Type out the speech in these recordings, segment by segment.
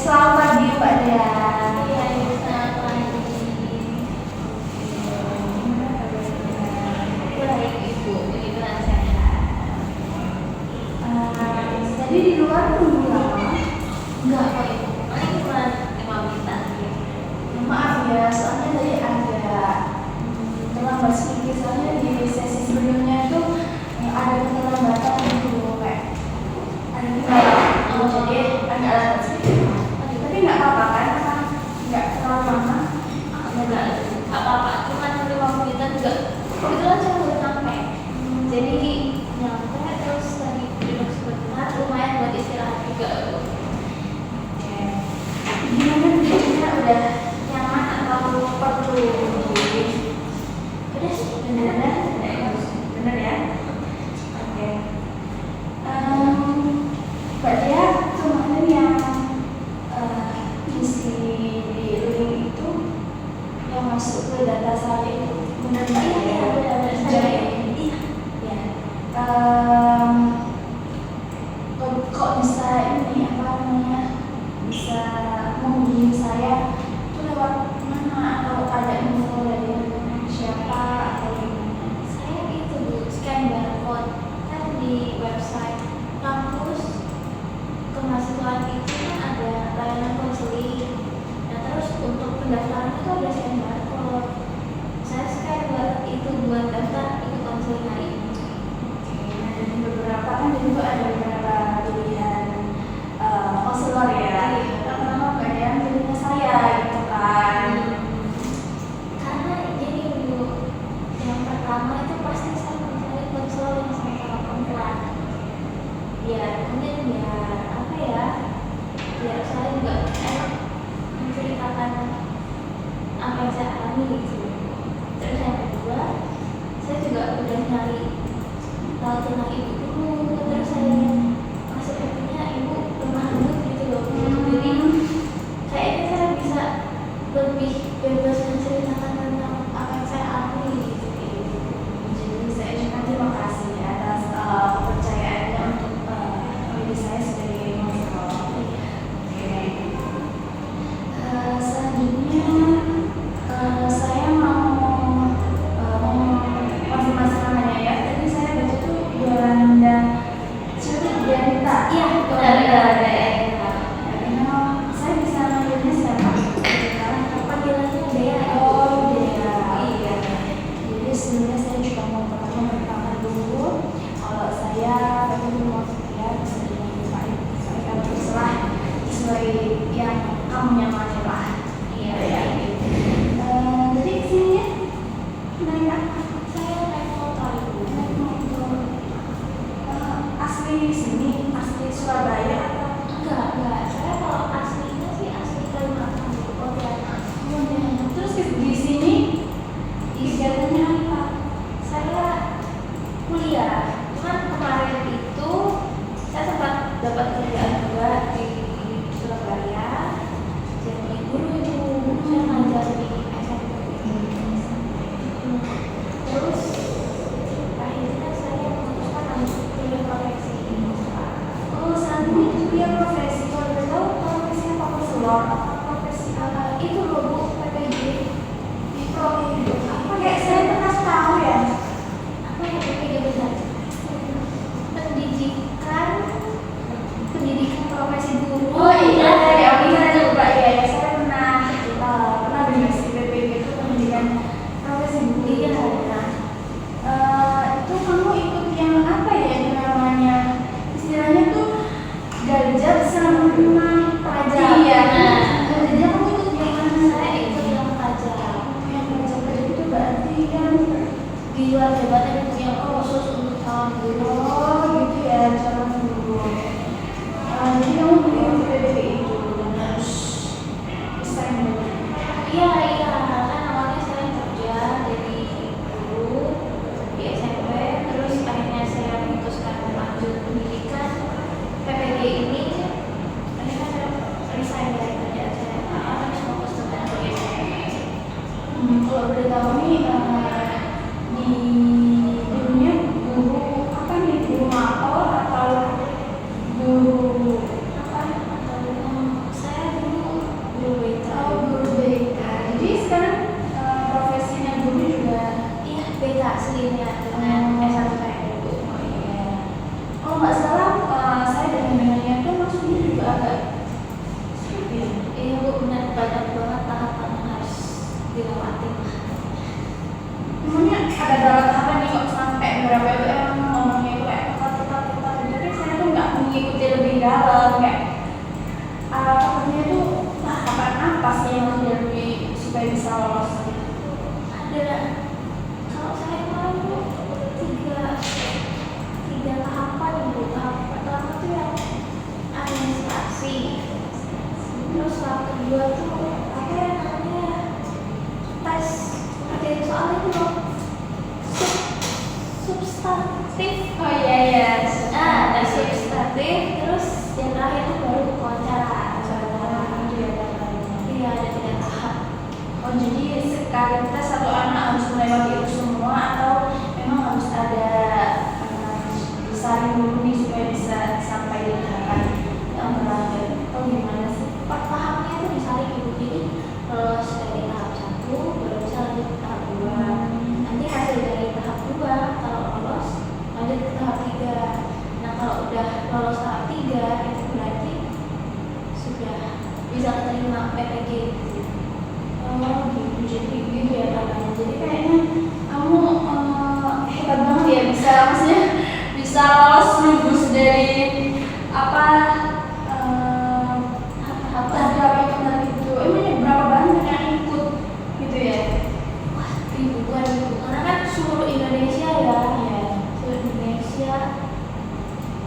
selamat pagi Mbak Dea. Iya, selamat pagi. Baik Ibu, gimana sehat? Tadi di luar tunggu lama? Enggak kok Ibu, paling cuma 5 menitan. Maaf ya, soalnya tadi agak terlambat sedikit, soalnya di sesi sebelumnya itu ada keterlambatan gitu, kayak ada kendala, jadi agak lambat sedikit. Tapi nggak apa-apa kan, karena nggak terlalu lama. Enggak apa-apa, cuma 5 menitan juga. Kebetulan saya udah sampai. Jadi nyampe terus tadi duduk sebentar, lumayan buat istirahat juga. Gimana duduknya, udah nyaman atau perlu duduk? Udah sih, Bener ya? Oke. Mbak Dia, kemarin yang isi di link itu yang masuk ke data saya itu benar nggak ya? Iya. Ya. Kok bisa ini apa namanya? Bisa menghubungi saya itu lewat mana, atau ada info dari siapa atau gimana? Saya itu Bu, scan barcode kan di website kampus kemahasiswaan itu kan ada layanan konseling. Nah terus untuk pendaftaran itu ada scan barcode. Saya scan barcode itu buat daftar ikut konseling hari ini. Nah, dari beberapa kan itu ada beberapa pilihan konselor ya. Pertama bagian pilihnya saya gitu kan. Karena jadi Bu, yang pertama itu pasti saya mencari konselor yang sama-sama perempuan. Biar mungkin biar apa ya? Biar saya juga enak menceritakan apa yang saya alami gitu. Terus yang kedua, saya juga udah nyari tahu tentang ibu dulu. Terus saya sepertinya ibu lemah lembut gitu loh. Jadi kayaknya saya bisa lebih bebas menceritakan tentang apa yang saya alami gitu. Jadi saya ucapkan terima kasih atas kepercayaannya untuk memilih saya sebagai konselor. Oke. Selanjutnya saya mau konfirmasi namanya ya. Tadi saya baca tuh Yolanda. Siapa Yolanda? Iya, Saya bisa manggilnya siapa? panggilannya Dea. Oh, Dea. Iya. Jadi sebenarnya saya juga mau memperkenalkan dulu kalau saya tadi mau ya bisa diminta saya terserah sesuai yang kamu nyamani lah. Iya. Ya. Jadi kesini naik apa? Saya naik motor Ibu. Naik motor. Asli sini, asli Surabaya atau? Enggak. Saya kalau aslinya sih asli Kalimantan, Pontianak. Terus di sini kegiatannya apa? Saya kuliah, cuman kemarin itu saya sempat dapat kerjaan juga di Surabaya. Jadi guru itu saya ngajar di SMP. Terus akhirnya saya memutuskan untuk kuliah profesi. Oh, saat ini kuliah profesi. Kalau boleh tahu profesi apa, konselor atau profesi apa? Itu loh Bu, PPG. Apa kayak saya pernah tahu ya? Apa ya PPG benar? Pendidikan profesi guru. Oh iya, ya bisa coba ya. Saya pernah dengar si PPG itu pendidikan profesi guru. Iya. Itu kamu ikut yang apa ya yang namanya? Istilahnya tuh gajah sama pelajar. Iya. kedua tuh apa ya namanya, tes ngerjain soal itu loh, substantif. Oh iya iya. Tes substantif, terus yang terakhir tuh baru wawancara. Iya, ada 3 tahap. Oh jadi sekali tes satu anak harus melewati itu semua atau memang harus ada disaring dulu nih supaya bisa sampai di tahapan yang terakhir? Oh gimana sih? Per tahapnya itu disaring ibu, jadi lulus dari tahap 1 baru bisa lanjut ke tahap 2. Nanti hasil dari tahap 2 kalau lolos lanjut ke tahap 3. Nah kalau udah lolos tahap 3 itu berarti sudah bisa terima PPG gitu. Oh gitu, jadi gitu ya katanya. Jadi kayaknya kamu hebat banget ya, bisa maksudnya bisa lolos lulus dari apa tahap itu tadi itu. Emangnya berapa banyak yang ikut gitu ya? Wah, ribuan gitu. Karena kan seluruh Indonesia ya, seluruh Indonesia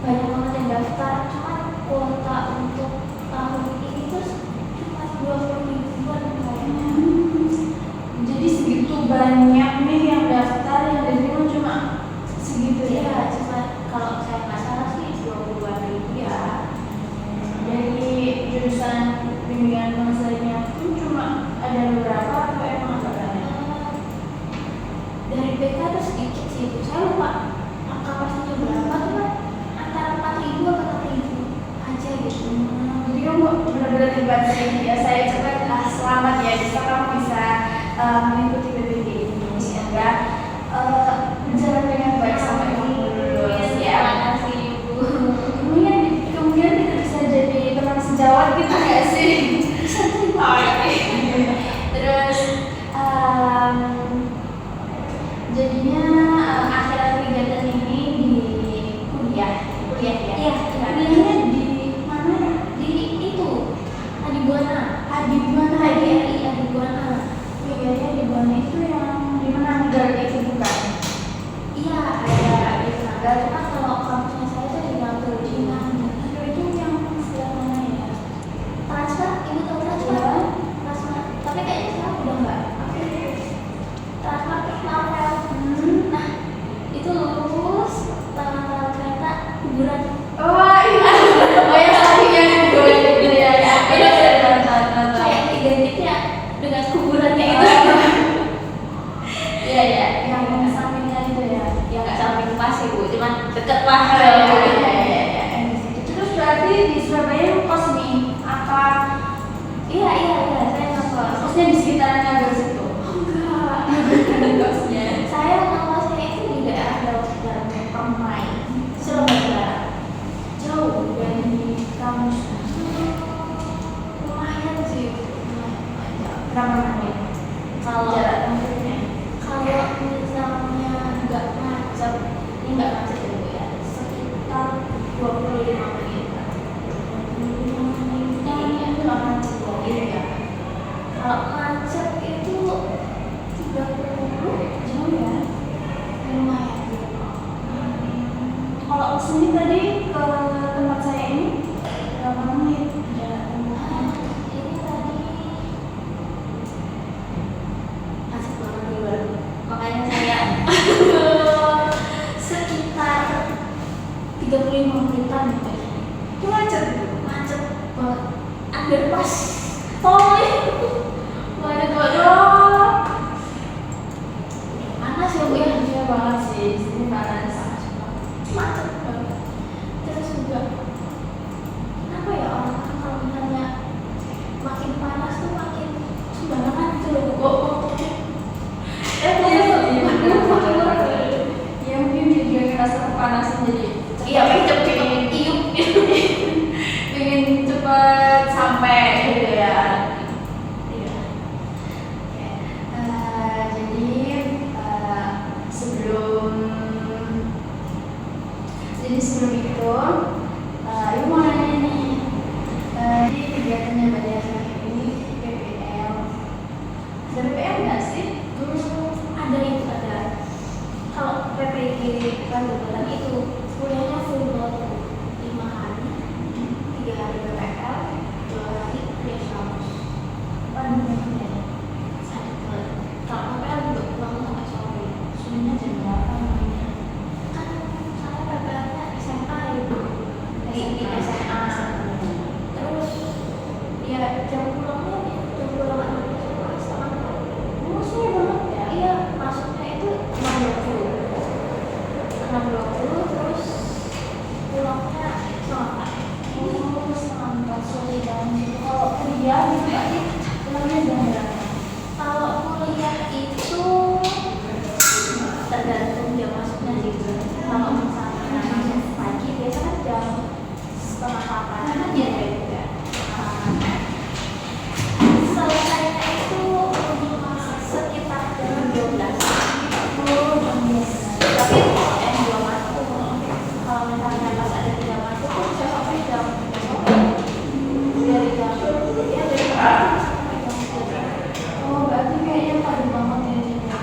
banyak banget yang daftar. Cuman kuota untuk tahun ini tuh cuma 20 ribuan kayaknya. Jadi segitu banyak nih yang daftar, yang diterima cuma segitu ya? Iya, cuma kalau saya nggak salah sih 20-an ribu ya. Dari jurusan bimbingan konselingnya pun cuma ada beberapa atau emang agak banyak? Dari BK tuh sedikit sih, saya lupa angka pastinya berapa, cuma antara 4.000 atau 6.000 aja gitu. Jadi kamu benar-benar hebat sih ya, saya ucapkan selamat ya, bisa kamu bisa mengikuti BPD ini, semoga berjalan dengan baik sampai kamu lulus ya. Terima kasih Ibu. Kemudian kita bisa jadi teman sejawat gitu nggak sih? Bisa terima. Oh, iya. Terus jadinya akhir kegiatan ini di kuliah ya? Iya, Kuliahnya di mana ya? di itu Adibuana, Adibuana ya? ADRI Adibuana. Kuliahnya di mana itu yang di mana negara itu bukan? Iya, ada di Tenaga. Cuma kalau kampusnya saya tuh di Ngambil di Aduh, itu yang sebelah mana ya? Transfer, Ibu tahu transfer? Iya. Transfer, tapi kayaknya sekarang udah enggak. Transfer ke Marvel. Nah, itu lulus tangan kereta kuburan. Oh iya. Oh ya tadi yang gue gitu ya. Iya, Kayak identiknya dengan kuburannya itu. iya ya, yang sampingnya itu ya. Ya nggak samping pas sih Bu, cuman deket lah. Iya. Terus berarti di Surabaya kos nih apa? Iya, saya ngekos. Kosnya di sekitaran Nagar situ. Enggak. Kosnya. Saya ngekosnya itu di daerah Daun dan Permai, Surabaya. Jauh dari kampus. Lumayan sih, lumayan. Berapa menit? Kalau Jarak tempuhnya. kalau misalnya nggak macet, ini nggak macet ya Bu ya, sekitar 25 menit. Iya, itu nggak macet ya. Iya. Kalau macet itu 30 Jauh ya. lumayan. Kalau kesini tadi ke tempat saya ini berapa menit jarak tempuhnya? Ini tadi asik banget di luar, makanya saya sekitar 35 menitan gitu ya. Itu macet. Macet banget, underpass tol banyak banget. Panas ya Bu ya, Iya banget sih, di sini panas. macet banget. Terus juga kenapa ya orang kalau misalnya makin panas tuh makin sembarangan gitu loh Bu. Iya sih. Makin luar. Ya mungkin dia juga ngerasa kepanasan jadi Iya, cepet tiup. pengen cepet sampai gitu ya. Iya. Oke. Jadi sebelum itu Ibu mau nanya nih, di kegiatannya pada ini PPL ada PPL nggak sih? Ada itu ada. Kalau PPG Bandung itu kuliahnya full load 5 hari, 3 hari PPL, 2 hari kuliah kampus. 6.20 terus pulangnya setengah 4. Oh, setengah 4 sore banget gitu. Kalau kuliah gitu berarti pulangnya jam berapa? Kalau kuliah itu tergantung jam masuknya sih. Kalau misalnya masuk pagi biasa kan jam setengah 8 kan ya juga. Selesainya itu sekitar jam 12. Oh, jam 12. Tapi kalau yang belum masuk, kalau misalnya pas ada di jam masuk tuh bisa sampai jam sore. Dari jam ya dari jam sampai jam 3. Oh, berarti kayaknya pagi banget ya jadinya.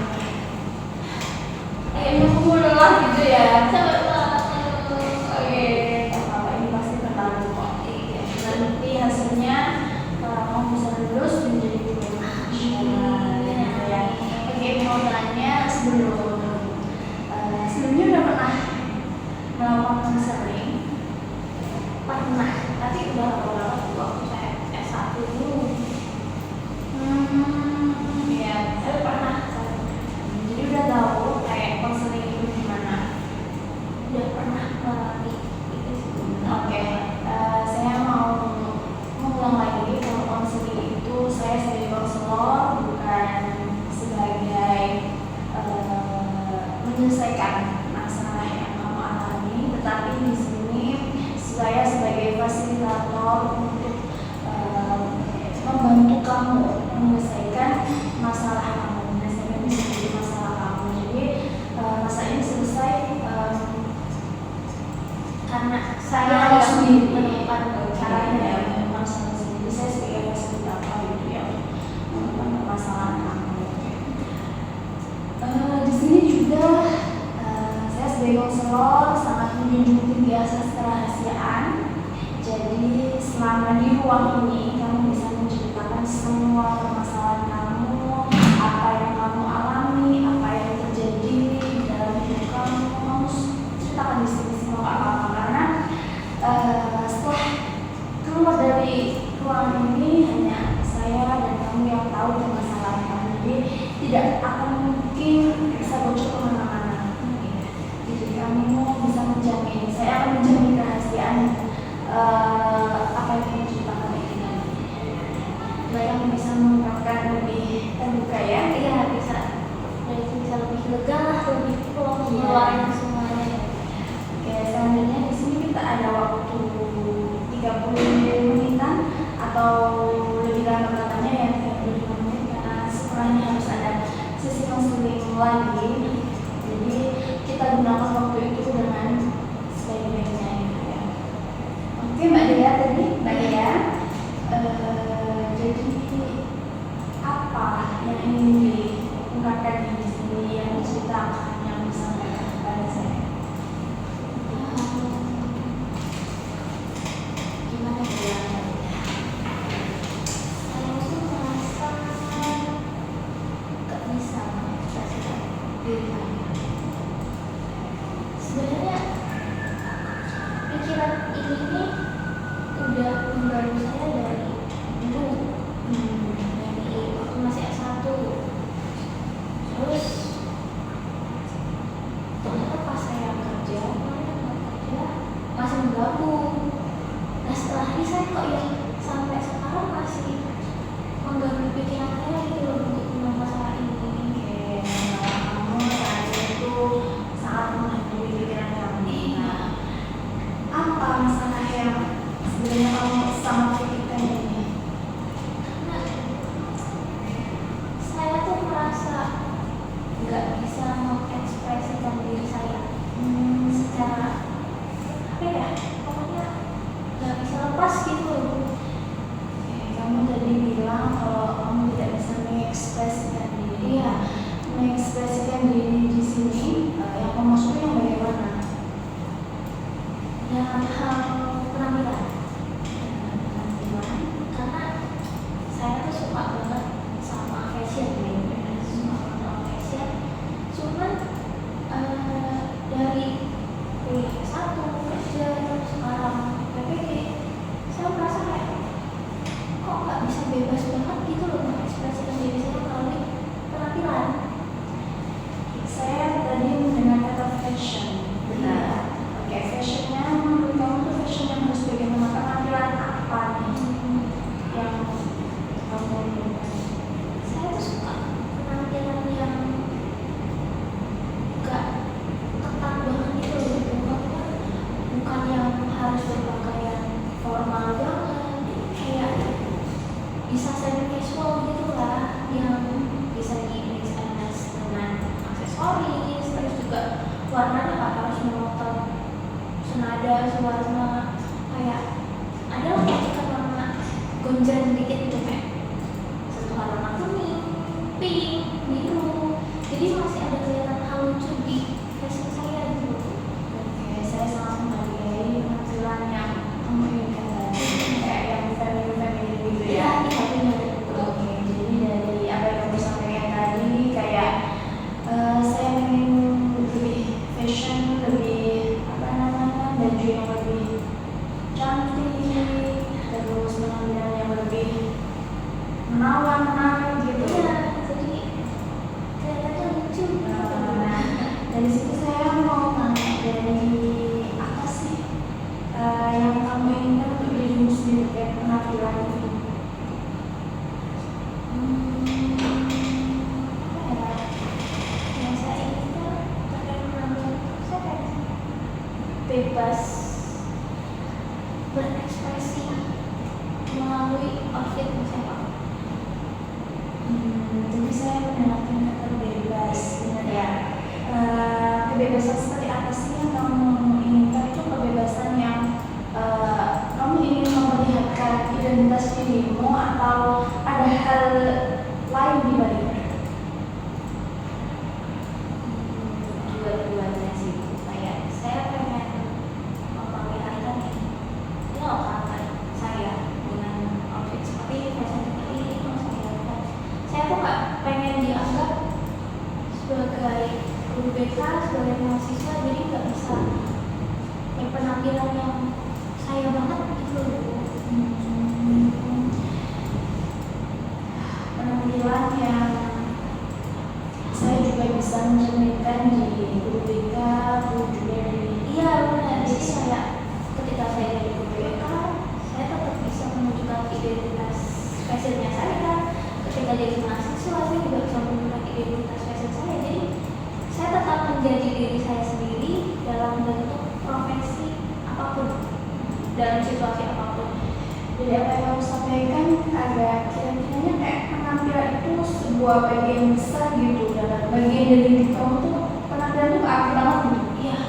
Kayaknya Kamu lelah gitu ya. sampai malam. Oke, apa ini pasti terlalu kok. Iya. Nanti hasilnya kamu bisa lulus menjadi guru. Ya. Oke, mau tanya sebelumnya udah pernah melakukan konseling? Pernah, tapi udah lama banget waktu saya S1 dulu. Iya. Saya pernah, Jadi udah tahu kayak konseling itu gimana. udah pernah mengalami itu sih. Oke, saya mau mengulang lagi kalau konseling itu saya sebagai konselor bukan sebagai menyelesaikan masalah yang kamu alami, tetapi di sini saya sebagai fasilitator untuk membantu kamu menyelesaikan masalah kamu, menyelesaikan diskusi masalah kamu. Jadi masalah ini selesai karena saya harus menemukan caranya ya menemukan solusi. Jadi saya sebagai fasilitator itu ya menemukan permasalahan kamu. Di sini juga saya sebagai konselor sangat menjunjung tinggi asas kerahasiaan. Jadi selama di ruang ini kamu bisa menceritakan semua permasalahan kamu, apa yang kamu alami, apa yang terjadi dalam hidup kamu. Kamu ceritakan di sini semua apa-apa karena setelah keluar dari ruang ini hanya saya dan kamu yang tahu permasalahan kamu. Jadi tidak akan mungkin bisa bocor kemana-mana. Jadi kamu bisa menjamin, saya akan menjamin kerahasiaan apa yang kamu ceritakan ini. Bayang bisa mengungkapkan lebih terbuka ya? Iya bisa, dan itu bisa lebih lega lah, lebih plong mengeluarkan semuanya. Oke, selanjutnya di sini kita ada waktu 30 menitan atau lebih lama katanya ya 35 menit karena setelahnya harus ada sesi konseling lagi. Jadi kita gunakan waktu itu dengan sebaik-baiknya ya. Oke Mbak Dea tadi, Mbak Dea, jadi apa yang ingin diungkapkan di sini yang diceritakan yang disampaikan kepada saya? Gimana bilangnya? Saya tuh merasa gak bisa mengekspresikan diri saya. Sebenarnya pikiran ini udah mengganggu saya dari dulu, dari waktu masih S1. Terus ternyata pas saya kerja masih mengganggu. Nah setelah ini saya kok yang sampai sekarang masih mengganggu pikiran saya gitu loh untuk masalah ini. Kamu saat itu sangat menghantui pikiran kamu. Nah, apa masalah yang sebenarnya kamu sangat pikirkan ini? Karena saya tuh merasa nggak bisa mengekspresikan diri saya secara apa ya, pokoknya nggak bisa lepas gitu loh. Kamu tadi bilang kalau kamu tidak bisa mengekspresikan diri. Iya. Mengekspresikan diri di sini yang kamu maksudnya yang bagaimana? Dalam hal penampilan. Karena saya tuh suka banget sama fashion gitu, suka banget sama fashion. Cuman dari kuliah satu kerja terus sekarang PPG, saya merasa kayak kok nggak bisa bebas banget gitu loh mengekspresikan diri saya melalui penampilan. Saya tadi mendengar kata fashion. saya sangat menghargai penampilan yang kamu inginkan tadi, kayak yang family gitu ya. Iya benar. Oke, jadi dari apa yang kamu sampaikan tadi kayak saya ingin lebih fashion, lebih apa namanya, baju yang lebih cantik, terus penampilan yang lebih menawan, menarik gitu. Iya, jadi kelihatannya lucu. Nah, dari situ saya mau tanya, dari apa sih yang kamu inginkan untuk dirimu sendiri kayak penampilan ini? Apa ya? Yang saya inginkan terkait penampilan saya kayak bebas berekspresi melalui outfit yang saya pakai. Jadi saya mendengarkan kata bebas, benar ya. Kebebasan seperti apa sih yang kamu inginkan? Itu kebebasan yang kamu ingin memperlihatkan identitas dirimu atau ada hal lain di baliknya? Dua-duanya sih, kayak saya pengen memperlihatkan ini loh karakter saya dengan outfit seperti ini, fashion seperti ini, terus saya tuh nggak pengen dianggap sebagai guru BK, sebagai mahasiswa, jadi nggak bisa penampilan yang saya banget gitu loh. Penampilan yang saya juga bisa mencerminkan di guru BK, juga di Iya benar, jadi saya ketika saya jadi guru BK, saya tetap bisa menunjukkan identitas fashionnya saya. Ketika jadi mahasiswa, saya juga bisa menunjukkan identitas fashion saya. Jadi saya tetap menjadi diri saya sendiri dalam bentuk profesi apapun, dalam situasi apapun. Jadi apa yang kamu sampaikan agak kira-kiranya kayak penampilan itu sebuah bagian besar gitu, dalam bagian dari diri kamu tuh penampilan tuh gak aktif banget gitu. Iya.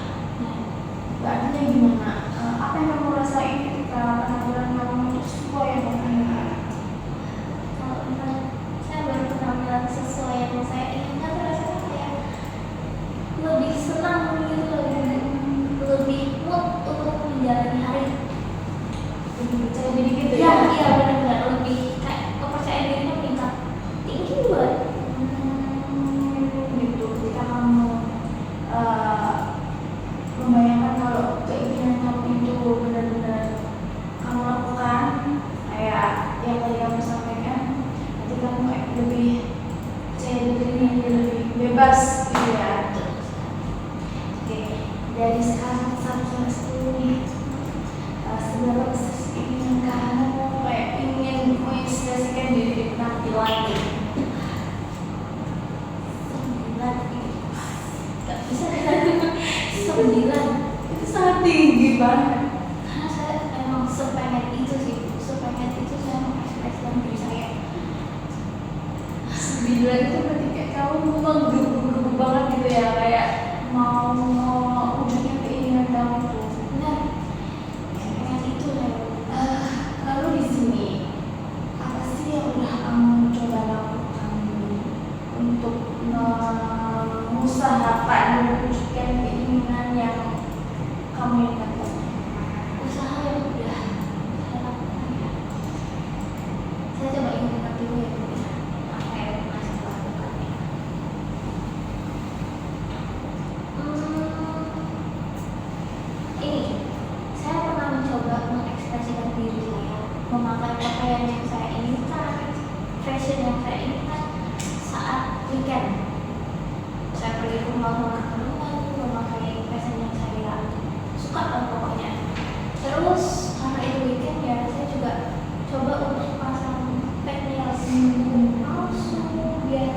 Nah, Gak artinya gimana? Apa yang kamu rasain ketika penampilan kamu itu sesuai yang kamu inginkan? kalau misalnya saya berpenampilan sesuai yang saya inginkan, rasanya kayak lebih senang gitu, lebih mood untuk menjalani hari. Lebih percaya diri gitu Iya, ya? iya benar-benar lebih kayak kepercayaan dirinya meningkat tinggi banget. Gitu ketika kamu membayangkan kalau keinginan kamu itu benar-benar kamu lakukan, kayak yang tadi kamu sampaikan, nanti kamu kayak lebih percaya diri, lebih bebas gitu ya. Oke, dari sekarang 1 sampai 10 nih, seberapa besar sih keinginan kamu kayak ingin menginspirasikan diri di penampilan gitu? 9 nggak bisa dengan 9 Itu sangat tinggi banget. karena saya emang sepengen itu sih, sepengen itu saya mengekspresikan diri saya. 9 itu berarti kayak kamu menggebu-gebu banget gitu ya, kayak mau wujudnya keinginan kamu tuh. Benar, sepengen itu saya. Lalu di sini apa sih yang udah kamu coba lakukan untuk mengusahakan mewujudkan keinginan yang kamu inginkan? Usaha yang udah saya lakukan ya, saya coba ingat dulu ya apa yang pernah saya lakukan ya. Ini saya pernah mencoba mengekspresikan diri saya memakai pakaian yang saya inginkan, fashion yang saya inginkan saat weekend. Saya pergi ke mall sama teman-teman, memakai fashion yang saya suka kan pokoknya. Terus karena itu weekend ya, saya juga coba untuk pasang nails palsu biar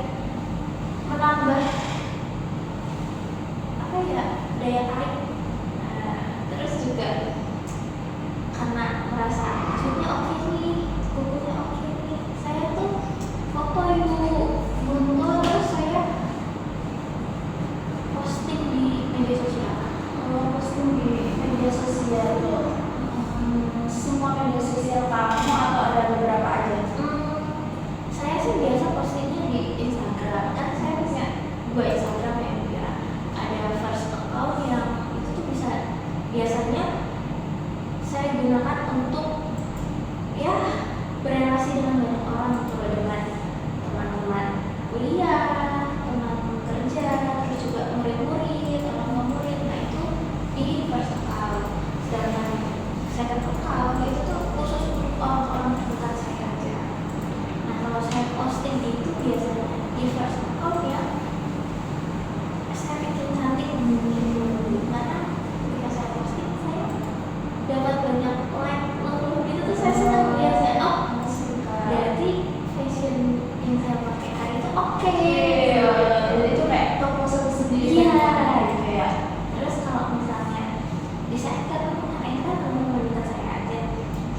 menambah apa ya, daya tarik. Terus juga karena merasa bajunya oke nih, kukunya oke nih, saya tuh foto itu buntu, terus saya posting di media sosial. Kalau posting di media sosial tuh biasanya saya gunakan untuk ya berrelasi dengan banyak orang, gitu, dengan teman-teman kuliah, teman kerja, terus juga murid-murid, orang murid. Nah itu di first account. Sedangkan second account itu tuh khusus untuk orang-orang terdekat saya aja. Nah kalau saya posting itu biasanya di first account ya saya bikin cantik gitu, karena ketika saya posting saya dapat banyak like gitu tuh saya senang biasanya. Oh berarti fashion yang saya pakai hari itu oke. Jadi itu kayak proposal sendiri. Iya. Gitu ya. Terus kalau misalnya di saat ini kan teman-teman saya aja,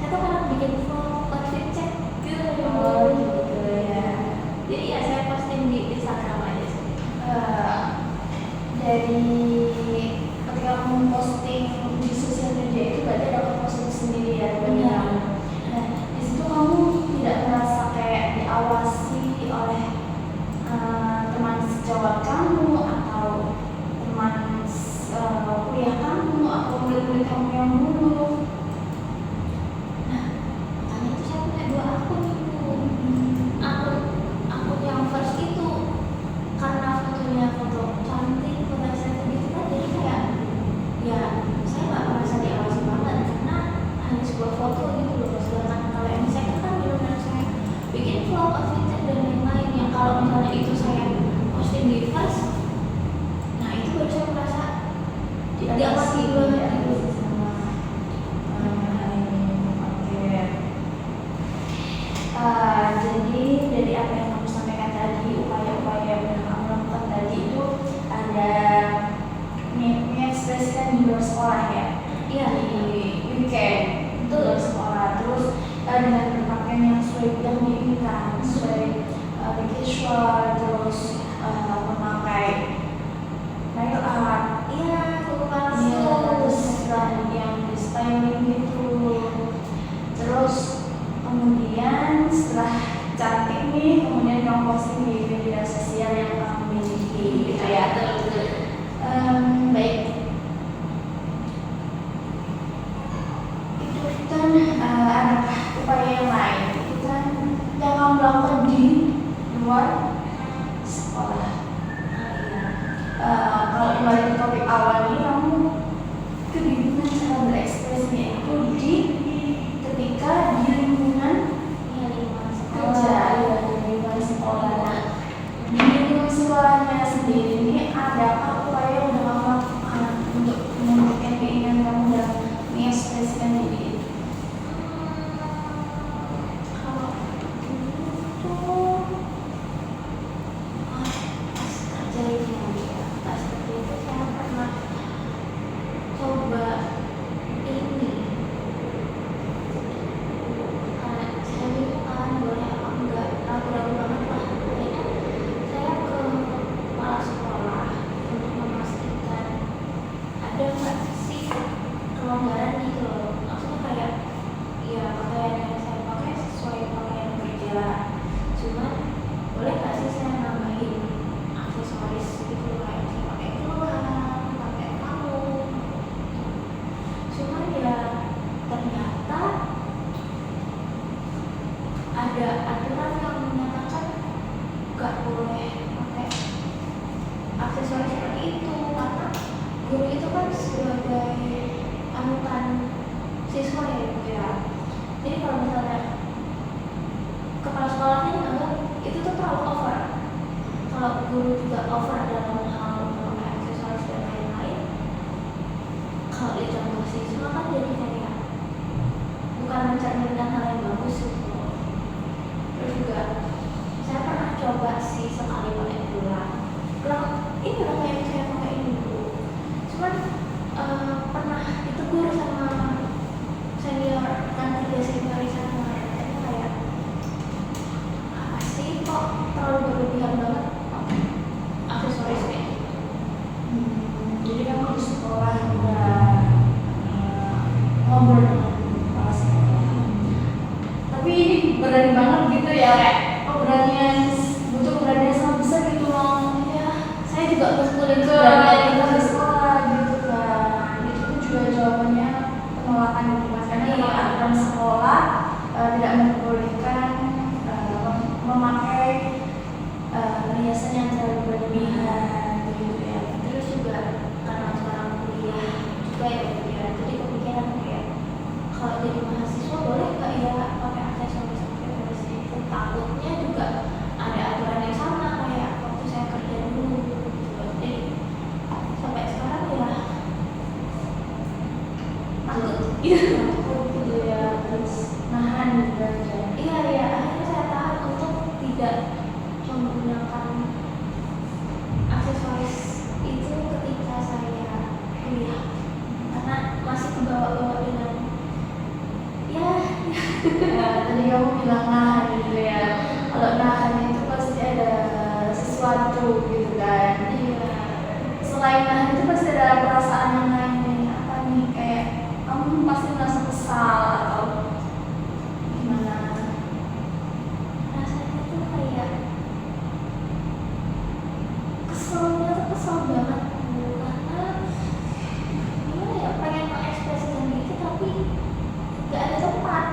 saya tuh kadang bikin vlog outfit check gitu. Gitu ya. Jadi ya saya posting di Instagram aja sih. Dari ketika kamu posting di sosial media itu berarti ada proposal sendiri ya. Benar. Nah di situ kamu tidak merasa kayak diawasi oleh teman sejawat kamu atau teman kuliah kamu atau murid-murid kamu yang dulu? Nah, makanya itu saya punya 2 akun itu. Akun yang first itu karena fotonya foto cantik, foto estetik gitu kan, jadi kayak ya saya nggak merasa diawasi banget karena hanya sebuah foto gitu loh. Sedangkan kalau yang second kan benar-benar saya bikin vlog, outfit check dan lain-lain yang kalau misalnya itu saya posting di first, nah itu baru saya merasa diawasi banget gitu. Jadi dari apa yang kamu sampaikan tadi, upaya-upaya yang udah kamu lakukan tadi itu ada mengekspresikan di luar sekolah ya? Iya. Di weekend di luar sekolah, terus dengan berpakaian yang sesuai yang diinginkan, sesuai casual, terus memakai nail art, Iya, kuku palsu. iya, terus yang di styling gitu. Terus kemudian setelah cantik nih, kemudian kamu posting di media sosial yang kamu miliki gitu ya. Betul. Baik, itu kan ada upaya yang lain itu kan yang kamu lakukan di luar sekolah. Kalau kembali ke topik awal ini, kamu kebingungan cara berekspresinya itu di ketika di lingkungan kerja, ya, di lingkungan sekolah. Nah, di lingkungan sekolahnya sendiri ini adakah upaya yang udah kamu lakukan untuk menunjukkan keinginan kamu dan mengekspresikan diri? Kalau tuh pas kerja ini ya, pas seperti itu saya pernah coba ini. Saya bingung kan boleh apa enggak, ragu-ragu banget lah. Akhirnya saya ke kepala sekolah untuk memastikan ada nggak sih kelonggaran gitu loh. Maksudnya kayak ya pakaian yang saya pakai sesuai pakaian kerja, cuman boleh nggak sih saya nambahin aksesoris gitu, kayak saya pakai gelang, pakai kalung. Cuman ya ternyata ada aturan yang menyatakan nggak boleh pakai aksesoris seperti itu karena guru itu kan sebagai panutan siswa ya gitu ya. Jadi kalau misalnya kepala sekolahnya menganggap itu tuh terlalu over, kalau guru juga over dalam hal memakai aksesoris dan lain-lain, kalau dicontoh siswa kan jadi kayak bukan mencerminkan hal yang bagus gitu. Terus juga saya pernah coba sih sekali pakai gelang ini lah kayak yang saya pakai ini dulu, cuman pernah ditegur sama senior kan, kerja senior di sana. Kayak apa sih kok terlalu berlebihan banget aksesoris kayak gitu. Jadi kamu di sekolah udah ngobrol dengan kepala sekolah. Tapi ini berani banget gitu ya, kayak keberanian, butuh keberanian sangat besar gitu loh. Ya saya juga ngumpulin Ke keberanian kepala sekolah gitu kan. Itu pun juga jawabannya penolakan gitu mas, karena memang aturan sekolah tidak memperbolehkan memakai perhiasan yang terlalu berlebihan gitu ya. Terus juga karena sekarang kuliah juga ya kuliah, jadi kepikiran kayak kalau jadi mahasiswa boleh nggak ya pakai aksesoris itu, takutnya juga ada aturan yang sama kayak waktu saya kerja dulu gitu. Jadi sampai sekarang ya takut gitu. Takut gitu ya, terus nahan gitu aja. Iya ya, akhirnya saya tahan untuk tidak menggunakan aksesoris itu ketika saya kuliah karena masih kebawa-bawa dengan ya Tadi kamu bilang nahan gitu ya, kalau nahan itu pasti ada sesuatu gitu kan. iya Selain nahan itu pasti ada perasaan yang lain nih, apa nih, kayak kamu pasti merasa kesal atau gimana. rasanya tuh kayak keselnya tuh kesel banget karena gimana ya, pengen mengekspresikan gitu tapi gak ada tempat.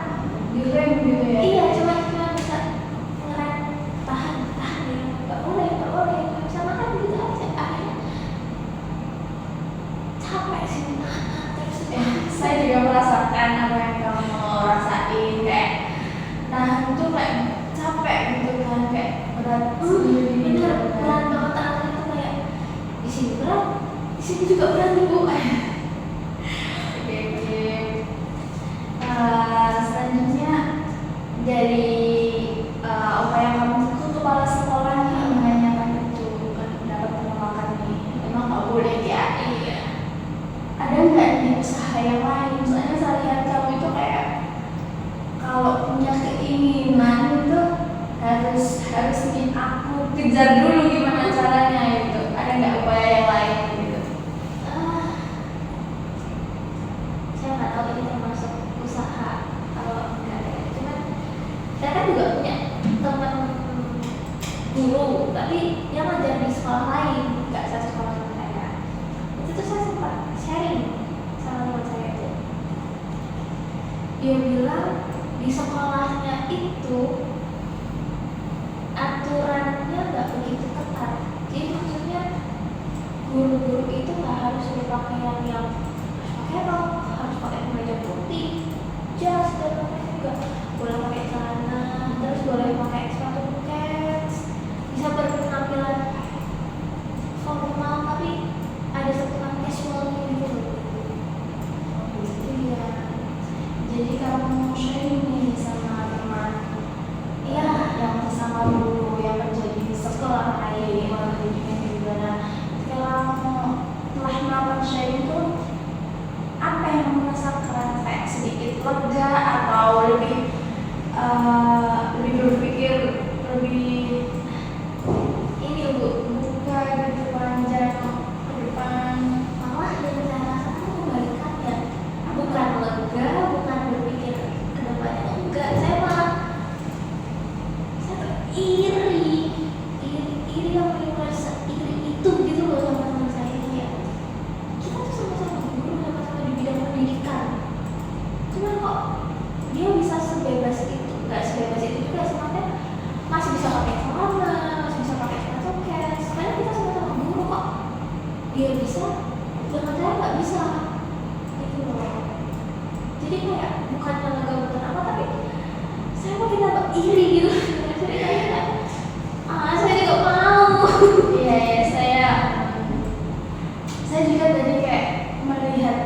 Direm gitu ya. Iya, cuma bisa ngerem, tahan ya, nggak boleh nggak bisa makan gitu aja. Akhirnya capek sih nahan terus. Saya juga merasakan apa yang kamu rasain, kayak nahan tuh kayak capek gitu kan, kayak berat sendiri gitu Bener, kan. berat banget rasanya tuh kayak di sini berat, di sini juga berat ibu. Oke. Selanjutnya dari apa yang kamu ke kepala sekolah nih menanyakan itu kan dapat penolakan nih, emang nggak boleh ya. Iya. Ada nggak nih usaha yang lain? Soalnya saya lihat kamu itu kayak kalau punya keinginan itu harus nih aku kejar dulu gimana caranya gitu. Ada nggak upaya yang lain gitu? Saya nggak tahu ini termasuk usaha atau enggak ya. Cuman saya kan juga punya teman guru, tapi dia ngajar di sekolah lain, nggak satu sekolah sama saya. Itu tuh saya sempat sharing sama teman saya itu. Dia bilang di sekolahnya itu aturannya nggak begitu ketat. Jadi maksudnya guru-guru itu nggak harus berpakaian yang pakai rok, harus pakai kemeja putih, jas dan lain-lain juga. Boleh pakai celana, terus boleh pakai sepatu kets, bisa berpenampilan formal tapi ada sentuhan casualnya gitu. Iya. Jadi kamu sharing nih sama teman yang sesama guru yang kerja di sekolah lain, orang pendidikan juga. Nah, setelah kamu telah melakukan sharing itu, apa yang kamu rasakan? Kayak sedikit lega atau lebih berpikir lebih ini buka gitu, panjang ke depan. Malah yang saya rasakan kebalikannya, bukan lega, bukan berpikir ke depannya, enggak, saya malah iri yang merasa iri itu gitu loh sama teman saya. Kayak kita tuh sama-sama guru, sama-sama di bidang pendidikan, cuman kok dia bisa sebebas itu, nggak sebebas itu juga sebenarnya, masih bisa pakai celana, masih bisa pakai sepatu kets, karena kita sama-sama guru kok dia bisa, dengan saya nggak bisa gitu loh. Jadi kayak bukannya lega bukan apa, tapi saya mau kita iri gitu. Jadi kayak saya juga mau. Iya ya, saya juga tadi kayak melihat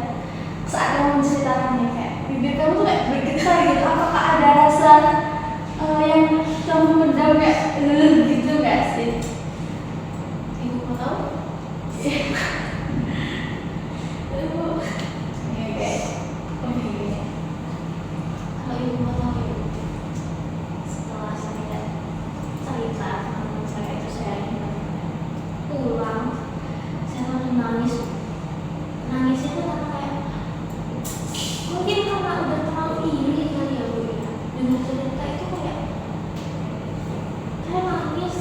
saat kamu menceritakan nih, kayak bibir kamu tuh kayak bergetar gitu. Apakah ada rasa yang kamu pendam kayak gitu nggak sih? Ibu mau tahu? Oke. Kalau ibu mau tahu ya, setelah saya cerita sama teman saya itu, saya pulang, saya langsung nangis. Nangisnya tuh karena kayak mungkin karena udah terlalu iri kali ya Bu ya. Dengan cerita itu kayak saya nangis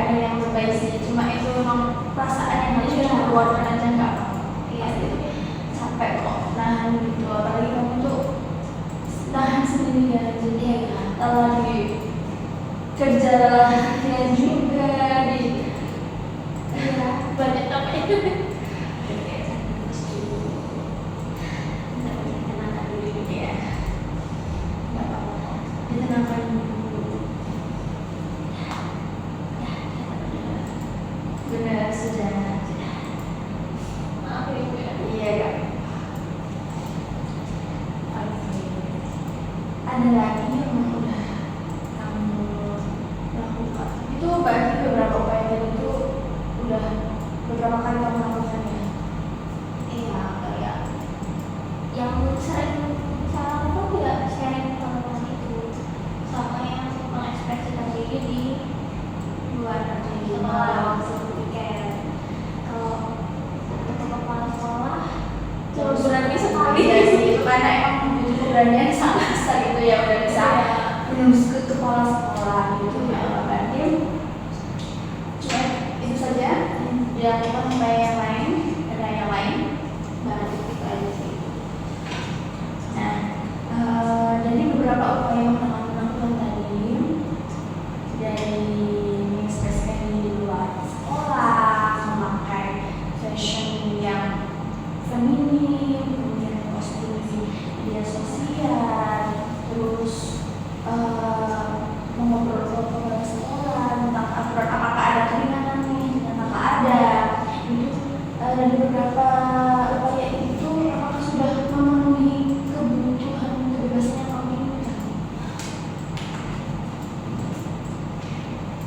ada yang lebay sih, cuma itu memang perasaan yang harus dikeluarkan aja nggak iya gitu capek kok nahan gitu, apalagi kamu tuh nahan sendirian jadi kalau di kerjanya juga di Iya, banyak apa itu? Tenangkan diri ya nggak apa-apa kok, ditenangkan dulu. Benar sudah. Maaf ya ibu ya. Iya kak. Oke. Ada lagi yang udah kamu lakukan? Itu berarti beberapa upaya tadi itu udah beberapa kali kamu lakukan ya? Iya, kayak yang sering salah itu ya sharing informasi itu sama yang mengekspresikan diri di luar sekolah seperti kayak kalau untuk kepala sekolah Terus berani sekali ya sih itu karena emang butuh keberanian sama gitu ya udah bisa menulis ke kepala sekolah gitu ya berarti cuma itu saja yang kita sampai yang lain ada yang lain baru itu aja sih. Nah dari beberapa upaya yang pernah kamu lakukan tadi dari mengekspresikan diri di luar sekolah memakai fashion yang feminim, kemudian posting di media sosial, terus mengobrol-ngobrol ke sekolah tentang aturan apakah ada keringanan nih, apakah ada itu dari beberapa upaya itu apakah sudah memenuhi kebutuhan kebebasan yang kamu inginkan?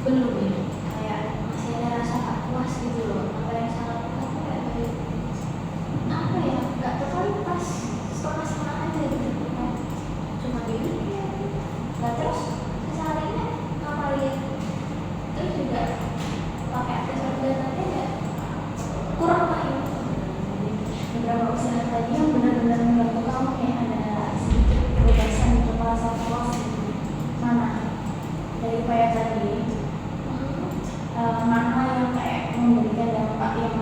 belum ya, kayak masih ada rasa gak puas gitu loh. Apa yang saya lakukan tuh kayak dari apa ya, gak terlalu pas setengah-setengah aja gitu kan, cuma gini ya. Nah terus seharinya ngapain, terus juga pakai aksesoris dan lainnya ya kurang main. Beberapa usaha tadi yang benar-benar membantu kamu kayak ada sedikit kebebasan di kepala sekolah mana dari upaya tadi mana yang kayak memberikan dampak yang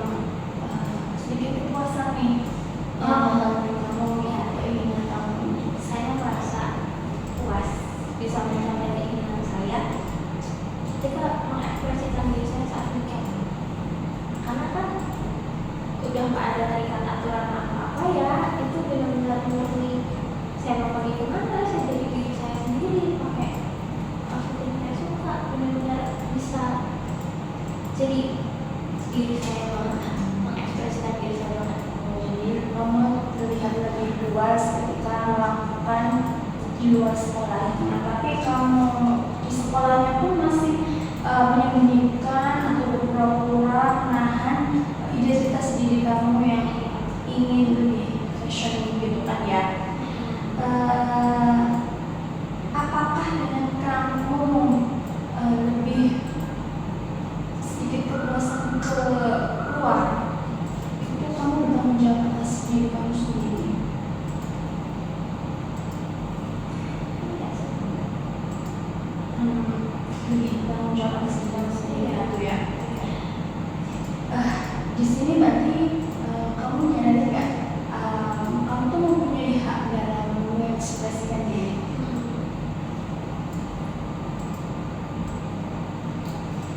sedikit kepuasan nih yang membantu kamu ya keinginan kamu ini. Saya merasa puas bisa mencapai keinginan saya ketika mengekspresikan diri saya saat weekend, karena kan udah nggak ada tarikan aturan apa-apa ya, itu benar-benar murni saya mau pergi kemana, saya jadi diri saya sendiri pakai outfit yang saya suka, benar-benar bisa jadi diri saya banget, mengekspresikan diri saya banget. Jadi kamu terlihat lebih luas ketika melakukan di luar sekolah. Nah, tapi kamu di sekolahnya pun masih menyembunyikan atau berpura-pura menahan identitas diri kamu yang ingin lebih fashion gitu kan ya. Apakah dengan kamu lebih sedikit kepuasan keluar itu kamu bertanggung jawab atas diri kamu sendiri? Lebih bertanggung jawab atas diri kamu sendiri itu ya. Di sini berarti kamu nyadari nggak kamu tuh mempunyai hak dalam mengekspresikan diri.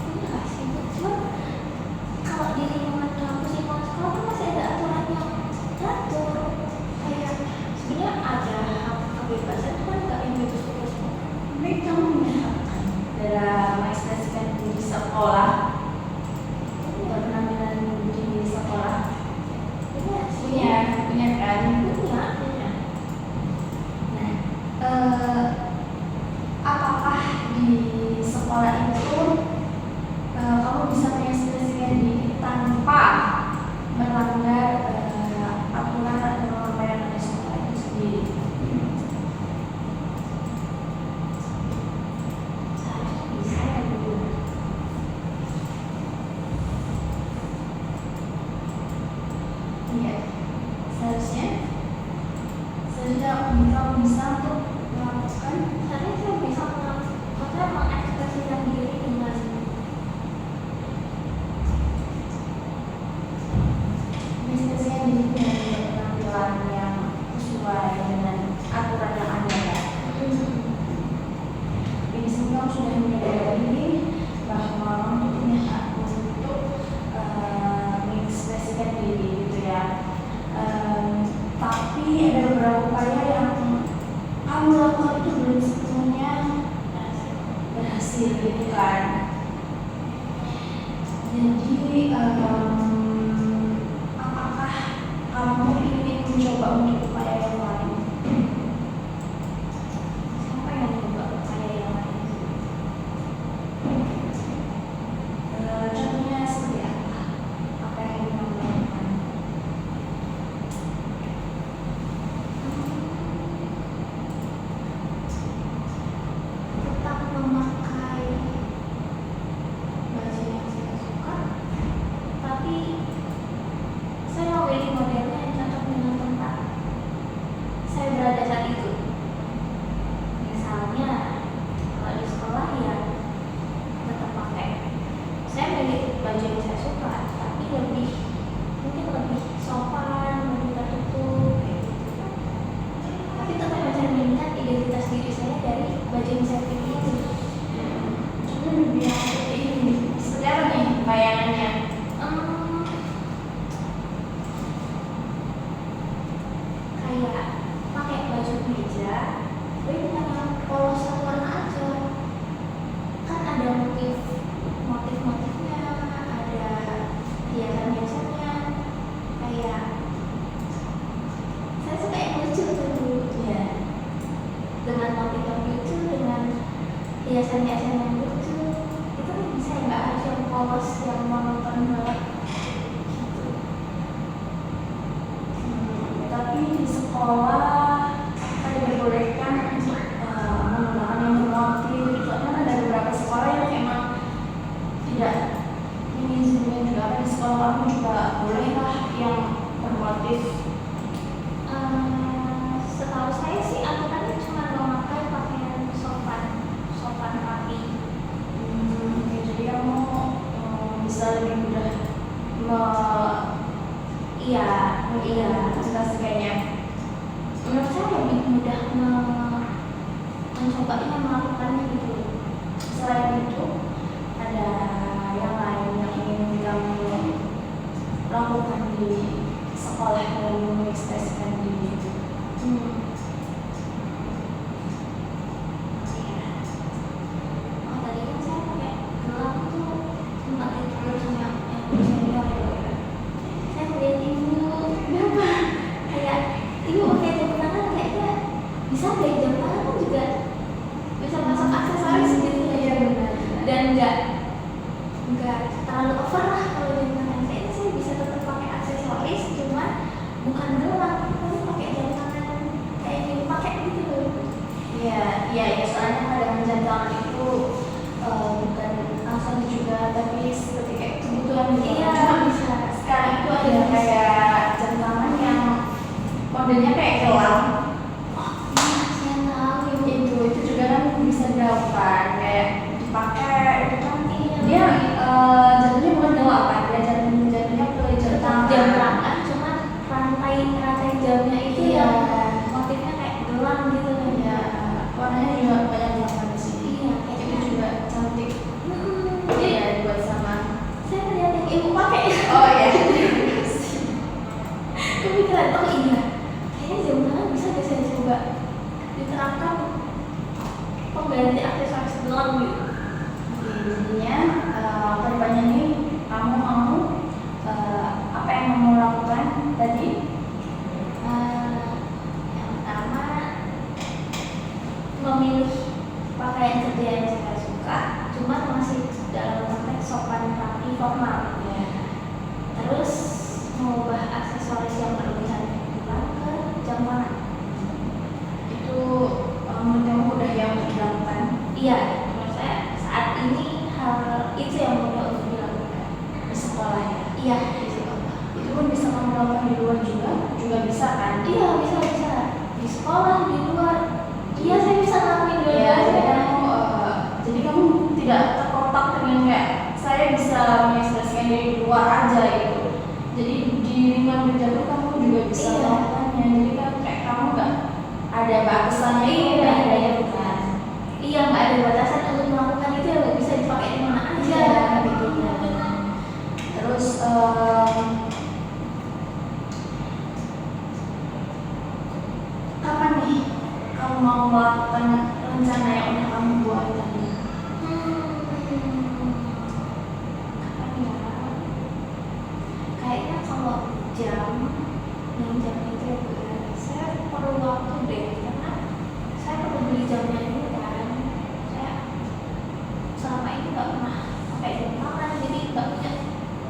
Enggak sih, cuma kalau di lingkungan kampus lingkungan sekolah kan masih ada aturan yang ngatur, kayak sebenarnya ada hak kebebasan itu kan nggak yang bebas-bebas kok. Tapi kamu punya hak kan dalam mengekspresikan diri sekolah, penampilan di sekolah. Jadi apakah kamu ingin mencoba untuk upaya yang lain? Siapa yang coba upaya yang lain? Contohnya seperti apa? Apa yang ingin kamu lakukan? Tetap memakai baju yang saya suka, tapi saya memilih modelnya yang cocok dengan tempat saya berada saat itu. Misalnya kalau di sekolah ya tetap pakai, saya milih baju yang saya suka, tapi mungkin lebih sopan, lebih tertutup kayak gitu. Tapi tetap mencerminkan identitas diri saya dari baju yang saya pilih itu. Biar seperti ini. Seperti apa nih bayangannya? Kayak pakai baju kemeja, tapi bukan yang polos satu warna aja. Kan ada motif-motifnya, ada hiasan-hiasannya. Kayak saya suka yang lucu tuh, Ya. dengan motif yang lucu, dengan hiasan-hiasan yang lucu. Itu kan bisa, nggak harus yang polos, yang monoton banget. Tapi di sekolah kan diperbolehkan untuk menggunakan yang bermotif. Soalnya ada beberapa sekolah yang emang tidak mengizinkan juga. Apa di sekolah kamu juga bolehlah yang bermotif? Setahu saya sih aturannya cuma memakai pakaian sopan rapi. Oke, jadi kamu bisa lebih mudah Iya, menginvestasikannya. menurut saya lebih mudah mencobanya, melakukannya gitu. Selain itu, ada yang lain yang ingin kamu lakukan di sekolah dalam mengekspresikan diri itu? Oh, tadi kan saya pakai gelang tuh sempat ditegur sama yang senior ya. Saya melihat ibu, kenapa? Kayak ibu pakai jam tangan, kayaknya bisa deh, jam tangan kan juga bisa masuk aksesoris gitu ya. Benar. Dan nggak terlalu over lah kalau jam tangan. Kayaknya saya bisa tetap pakai aksesoris, cuma bukan gelang, tapi pakai jam tangan kayak yang pakai gitu loh. Iya, soalnya kadang jam tangan itu bukan langsung juga, tapi seperti kayak kebutuhan gitu. Iya, Cuma bisa. sekarang itu ada kayak jam tangan yang modelnya kayak gelang. Oh iya, saya tahu Itu juga kan bisa dilakukan, kayak dipakai itu kan. Iya. Dia jatuhnya bukan gelang kan, dia jatuhnya ke jam tangan. jam tangan, cuma rantai jamnya itu Iya. yang motifnya kayak gelang gitu kan. Ya, warnanya juga banyak warna di sini. Iya, Itu kayaknya. juga cantik. Jadi Iya, dibuat sama. saya melihat yang ibu pakai. Oh iya. Kepikiran, oh iya, kayaknya jam tangan bisa deh saya coba diterapkan pengganti aksesoris gelang gitu. Jadinya kedepannya nih kamu mau apa yang kamu lakukan tadi? Yang pertama, memilih pakaian kerja yang saya suka, cuma masih dalam konteks sopan rapi formal. Ya. Terus mengubah aksesoris yang berlebihan gelang ke jam tangan. Itu menurut kamu udah yang dilakukan? Iya, menurut saya saat ini hal itu yang mudah untuk dilakukan Di sekolah ya? Iya, di sekolah. Itu pun bisa kamu lakukan di luar juga bisa kan? Iya, bisa di sekolah, di luar. Iya, saya bisa ngelakuin Iya, dua-duanya. jadi kamu tidak terkotak dengan kayak saya bisa mengekspresikan diri di luar aja gitu. Jadi di lingkungan kerja tuh kamu juga bisa Iya. melakukannya. Jadi kan kayak kamu nggak ada batasannya itu, Iya, nggak ada iya. yang kan? Iya, nggak ada batasan untuk melakukan itu, ya bisa dipakai di mana aja. Iya, Gitu. Terus kapan nih kamu mau melakukan rencana yang udah kamu buat tadi? Kapan ya? jam yang jam itu ya Bu ya, saya perlu waktu deh karena saya perlu beli jamnya dulu kan. Saya selama ini nggak pernah pakai jam tangan, jadi nggak punya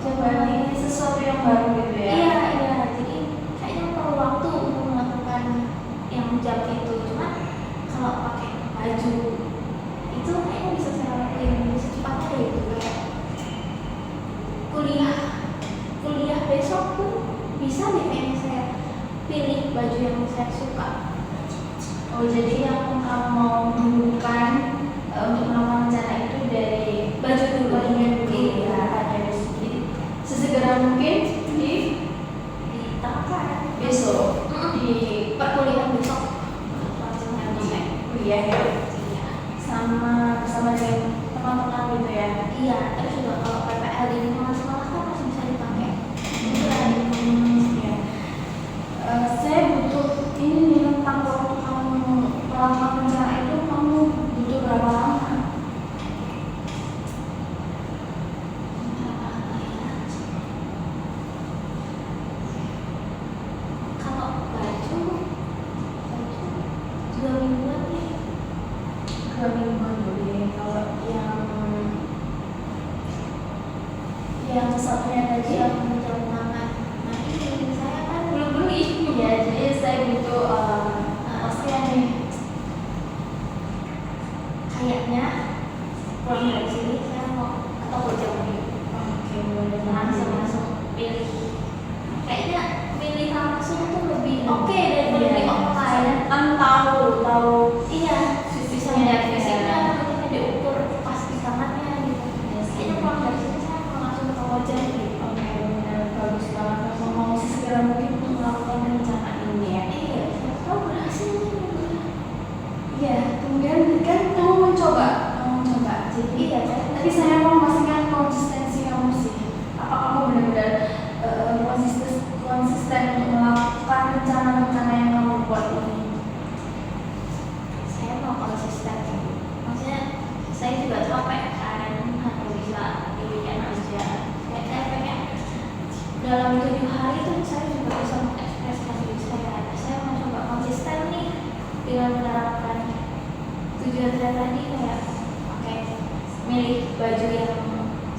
jam Berarti ini sesuatu yang baru gitu ya? Iya, iya. Jadi kayaknya perlu waktu untuk melakukan yang jam itu. Cuma kalau pakai baju itu kayaknya bisa saya lakuin secepatnya deh gitu kayak kuliah besok pun bisa deh kayaknya saya pilih baju yang saya suka. Oh, jadi yang kamu mau dulukan untuk melakukan rencana itu dari Baju dulu. bajunya dulu Iya. ya, dari jadi sesegera mungkin di Ditaruhkan besok di perkuliahan besok langsung di sampai. kuliah ya, Iya. sama bersama dengan teman-teman gitu ya. Iya, terus juga kalau PPL di lingkungan sekolah kan masih bisa dipakai. Ya. Saya butuh ini nih tentang waktu kamu melakukan rencana itu, kamu butuh berapa lama? Kalau baju 2 mingguan nih. 2 mingguan boleh. Kalau yang satunya tadi Yang jam tangan. Nah ini saya kan belum beli. ya, jadi saya butuh pastinya nih. Kayaknya pulang dari sini saya mau ke toko jam ini. Oke, boleh Langsung pilih. Kayaknya pilih langsung tuh lebih oke daripada beli online. Kan tahu Iya, bisa melihat fisiknya, mungkin diukur pas di tangannya gitu. Kayaknya pulang dari sini saya mau langsung ke toko jam gitu. Oke, benar, bagus banget. Kamu mau segera mungkin untuk melakukan rencana ini ya. Iya, siapa tahu berhasil nih. Iya, kemudian kan kamu mencoba. Jadi Iya, tapi saya mau memastikan konsistensi kamu sih. Apa kamu benar-benar konsisten untuk melakukan rencana-rencana yang kamu buat ini? saya mau konsisten. Maksudnya saya juga capek kan, harus bisa di weekend aja. Kayak saya pengen dalam 7 hari itu saya juga bisa mengekspresikan diri saya. Saya mau coba konsisten nih dengan menerapkan tujuan saya tadi kayak pakai milih baju yang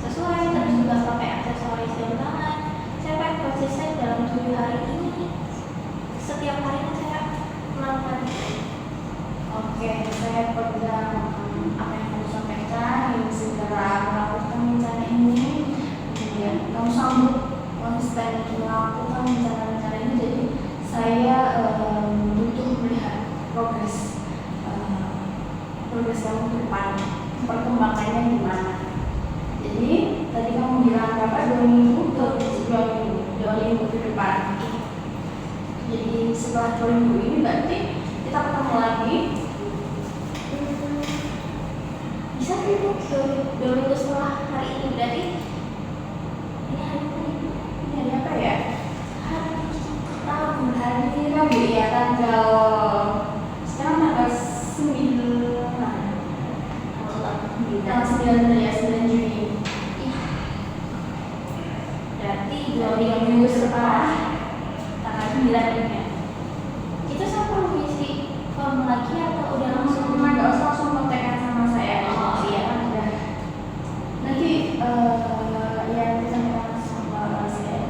sesuai, terus juga pakai aksesoris jam tangan. Saya pengen konsisten dalam 7 hari ini. Setiap harinya saya melakukan itu. Oke, saya pegang apa yang kamu sampaikan, ingin segera melakukan rencana ini. Kemudian kamu sambut konsisten untuk melakukan rencana-rencana ini. Jadi saya butuh melihat progres kamu ke depan, perkembangannya gimana. Jadi tadi kamu bilang berapa? 2 minggu ke 2 minggu ke depan. Jadi setelah 2 minggu ini berarti kita ketemu lagi. Bisa sih Bu, 2 minggu setelah hari ini berarti ini hari ini. Ini hari apa ya? Hari Rabu. Hari Rabu ya, tanggal sekarang tanggal 9 ya, 9 Juni. Berarti 2 minggu setelah tanggal 9 ini ya. Itu saya perlu isi form lagi atau udah langsung? Nggak usah langsung kontekan sama saya. Oh iya kan udah. Nanti ya kita sama saya.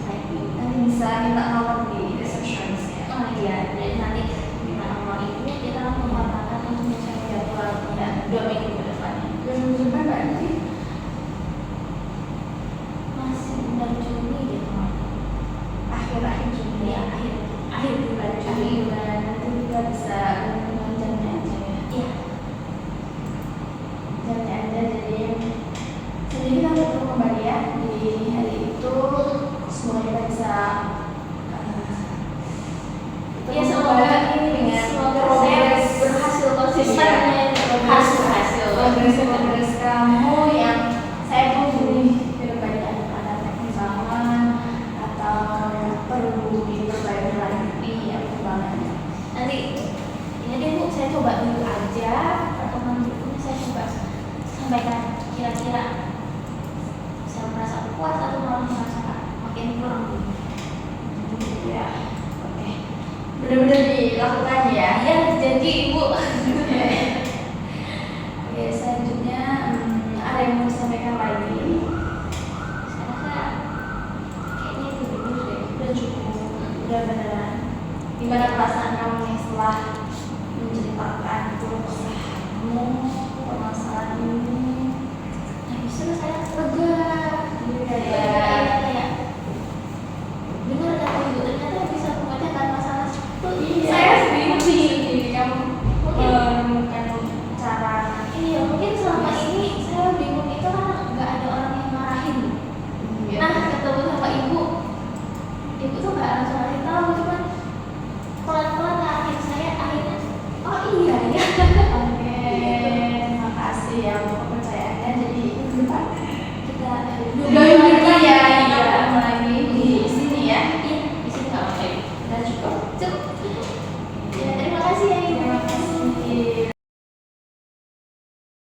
Nanti bisa minta nomor di receptionist ya. Oh iya, dan nanti minta nomor itu kita membatalkan untuk mencari jadwal ya 2 minggu ke depannya. 2 minggu depan berarti Masih bulan Juni gitu. akhir Juni Ya, ya. akhir bulan Juni. Bulan nanti kita bisa menggunakan jamnya aja ya. Iya. Jamnya aja, jadi kita ketemu kembali ya di hari itu. Semoga kita bisa Ya semoga saya berhasil konsistennya, progres kamu yang saya tunggu nih ke depannya. Ada perkembangan atau yang perlu diperbaiki lagi ya perkembangannya. nanti ini deh Bu, saya coba dulu aja pertemuan berikutnya saya coba sampaikan kira-kira saya merasa puas atau malah merasa makin kurang. dilakukan ya. Iya, janji ibu.